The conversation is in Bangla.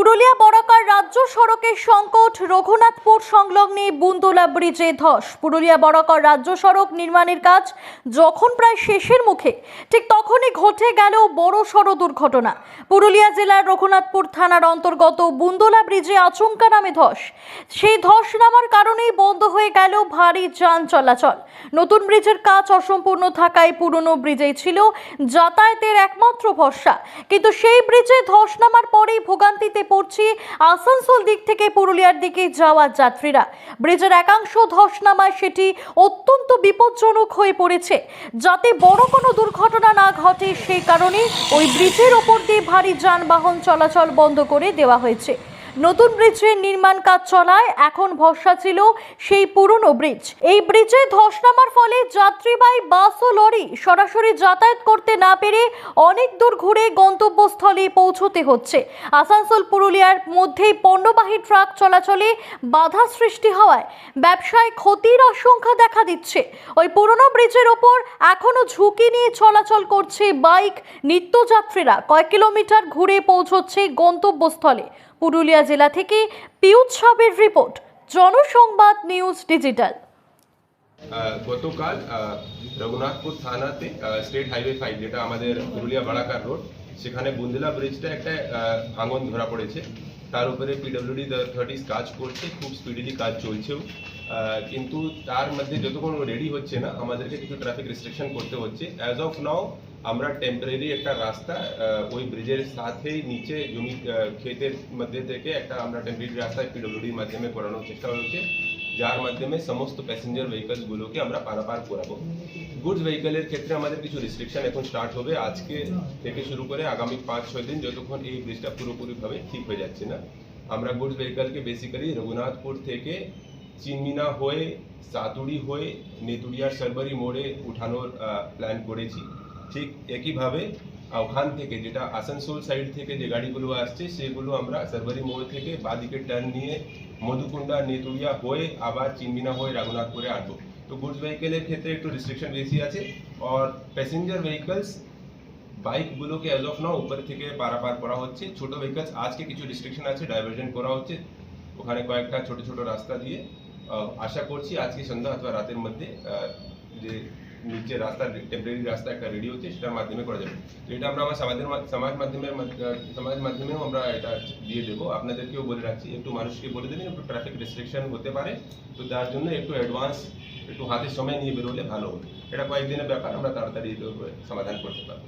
পুরুলিয়া বরাকার রাজ্য সড়কের সংকট, রঘুনাথপুর সংলগ্নে বুন্দোলা ব্রিজে ধস। পুরুলিয়া বরাকার রাজ্য সড়ক নির্মাণের কাজ যখন প্রায় শেষের মুখে, ঠিক তখনই ঘটে গেল বড়সড় দুর্ঘটনা। পুরুলিয়া জেলার রঘুনাথপুর থানার অন্তর্গত বুন্দোলা ব্রিজে আচমকা নামে ধস। সেই ধস নামার কারণেই বন্ধ হয়ে গেল ভারী যান চলাচল। নতুন ব্রিজের কাজ অসম্পূর্ণ থাকায় পুরনো ব্রিজেই ছিল যাতায়াতের একমাত্র ভরসা, কিন্তু সেই ব্রিজে ধস নামার পরেই ভোগান্তিতে পড়ছে আসানসোল দিক থেকে পুরুলিয়ার দিকে যাওয়া যাত্রীরা। ব্রিজের একাংশ ধস নামায় সেটি অত্যন্ত বিপজ্জনক হয়ে পড়েছে। যাতে বড় কোনো দুর্ঘটনা না ঘটে সেই কারণে ওই ব্রিজের ওপর দিয়ে ভারী যানবাহন চলাচল বন্ধ করে দেওয়া হয়েছে। নতুন ব্রিজের নির্মাণ কাজ চলায় এখন ভরসা ছিল সেই পুরনো ব্রিজ। এই ব্রিজে ধস নামার ফলে যাত্রীবাহী বাস ও লরি সরাসরি যাতায়াত করতে না পেরে অনেক দূর ঘুরে গন্তব্যস্থলে পৌঁছতে হচ্ছে। আসানসোল পুরুলিয়ার মধ্যেই পণ্যবাহী ট্রাক চলাচলে বাধা সৃষ্টি হওয়ায় ব্যবসায় ক্ষতির আশঙ্কা দেখা দিচ্ছে। ওই পুরনো ব্রিজের ওপর এখনো ঝুঁকি নিয়ে চলাচল করছে বাইক। নিত্যযাত্রীরা কয়েক কিলোমিটার ঘুরে পৌঁছচ্ছে গন্তব্যস্থলে। পুরুলিয়া জেলা থেকে পিউষ সাবের রিপোর্ট, জনসংবাদ নিউজ ডিজিটাল। গতকাল রঘুনাথপুর থানাতে স্টেট হাইওয়ে 5 যেটা আমাদের পুরুলিয়া বারাকার রোড, সেখানে বুন্দোলা ব্রিজটা একটা ভাঙন ধরা পড়েছে। তার উপরে পিডব্লিউডি 30 কাজ করছে, খুব স্পিডিলি কাজ চলছেও, কিন্তু তার মধ্যে যতক্ষণ রেডি হচ্ছে না আমাদেরকে কিছু ট্রাফিক রেস্ট্রিকশন করতে হচ্ছে। অ্যাজ অফ নাও আমরা টেম্পোরারি একটা রাস্তা ওই ব্রিজের সাথেই নিচে জমি ক্ষেতের মধ্যে থেকে একটা আমরা টেম্পোরারি রাস্তা পিডব্লিউডির মাধ্যমে করানোর চেষ্টা হচ্ছে, যার মাধ্যমে সমস্ত প্যাসেঞ্জার ভেহিকলসগুলোকে আমরা পারাপার করাবো। গুডস ভেহিকলের ক্ষেত্রে আমাদের কিছু রেস্ট্রিকশন এখন স্টার্ট হবে আজকে থেকে শুরু করে আগামী 5-6 দিন, যতক্ষণ এই ব্রিজটা পুরোপুরিভাবে ঠিক হয়ে যাচ্ছে না। আমরা গুডস ভেহিকলকে বেসিক্যালি রঘুনাথপুর থেকে চিনমিনা হয়ে, সাতুড়ি হয়ে, নেতুড়িয়ার সারবারি মোড়ে উঠানোর প্ল্যান করেছি। ঠিক একইভাবে ওখান থেকে যেটা আসানসোল সাইড থেকে যে গাড়িগুলো আসছে সেগুলো আমরা সারবারি মোড় থেকে বাদিকে টার্ন নিয়ে মধুকুন্ডা নেতুড়িয়া হয়ে আবার চিনমিনা হয়ে রঘুনাথপুরে আনবো। তো গুডস ভেহিকলের ক্ষেত্রে একটু রেস্ট্রিকশন বেশি আছে, আর প্যাসেঞ্জার ভেহিকলস বাইকগুলোকে অ্যাজ অফ নাও উপর থেকে পারাপার করা হচ্ছে। ছোট ভেহিকলস আজকে কিছু রেস্ট্রিকশন আছে, ডাইভার্জন করা হচ্ছে ওখানে কয়েকটা ছোট ছোট রাস্তা দিয়ে। আশা করছি আজকে সন্ধ্যা অথবা রাতের মধ্যে যে নিচে রাস্তা টেম্পোরারি রাস্তা একটা রেডি হচ্ছে সেটার মাধ্যমে করা যাবে। তো এটা আমরা আমার সমাজ মাধ্যমেও আমরা এটা দিয়ে দেবো। আপনাদেরকেও বলে রাখছি, একটু মানুষকে বলে দেবেন একটু ট্রাফিক রেস্ট্রিকশন হতে পারে, তো তার জন্য একটু অ্যাডভান্স একটু হাতে সময় নিয়ে বেরোলে ভালো হবে। এটা কয়েকদিনের ব্যাপার, আমরা তাড়াতাড়ি সমাধান করতে পারবো।